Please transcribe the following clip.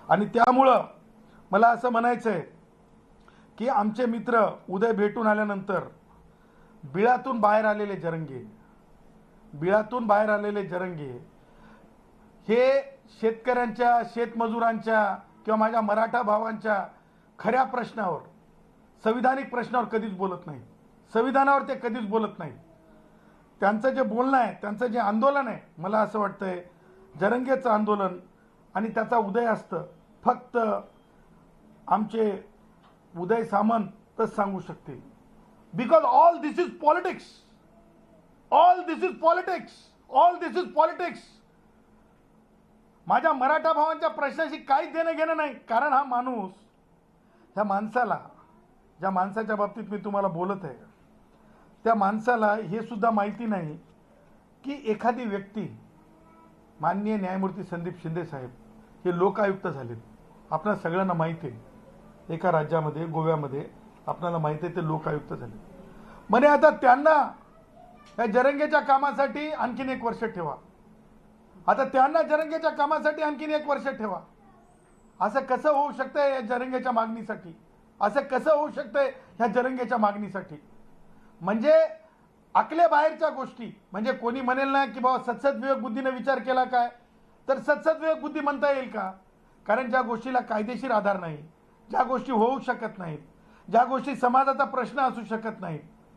आणि त्यामुळं मला असं म्हणायचं आहे की आमचे मित्र उदय भेटून आल्यानंतर बिळातून बाहेर आलेले जरंगे, बिळातून बाहेर आलेले जरंगे हे शेतकऱ्यांच्या, शेतमजुरांच्या किंवा माझ्या मराठा भावांच्या खऱ्या प्रश्नावर, संविधानिक प्रश्नावर कधीच बोलत नाही. संविधानावर ते कधीच बोलत नाही. त्यांचं जे बोलणं आहे, त्यांचं जे आंदोलन आहे, मला असं वाटतंय जरंगेचं आंदोलन आणि त्याचा उदय असतं फक्त आमचे उदय सामंतच सांगू शकतील. Because all this is politics, all this is politics, all this is politics. माझ्या मराठा भावांच्या प्रश्नाशी काहीच देणं घेणं नाही. कारण हा माणूस, ह्या माणसाला, ज्या माणसाच्या बाबतीत मी तुम्हाला बोलत आहे, त्या माणसाला हे सुद्धा माहिती नाही की एखादी व्यक्ती, माननीय न्यायमूर्ती संदीप शिंदे साहेब हे लोकायुक्त झालेत. आपल्या सगळ्यांना माहिती आहे, एका राज्यामध्ये, गोव्यामध्ये आपल्याला माहिती आहे ते लोकायुक्त झाले. म्हणे आता त्यांना या जरंगेच्या कामासाठी आणखीन 1 वर्ष ठेवा. आता त्यांना जरंगेच्या कामासाठी आणखीन 1 वर्ष ठेवा. असं कसं होऊ शकतंय या जरंगेच्या मागणीसाठी? असं कसं होऊ शकतंय ह्या जरंगेच्या मागणीसाठी? म्हणजे आकले बाहेरच्या गोष्टी. म्हणजे कोणी म्हणेल ना की बाबा सत्सद बुद्धीने विचार केला काय, तर सत्सद बुद्धी म्हणता येईल का? कारण ज्या गोष्टीला कायदेशीर आधार नाही, ज्या गोष्टी होऊ शकत नाहीत, ज्या गोष्टी समाजाचा प्रश्न असू शकत नाहीत,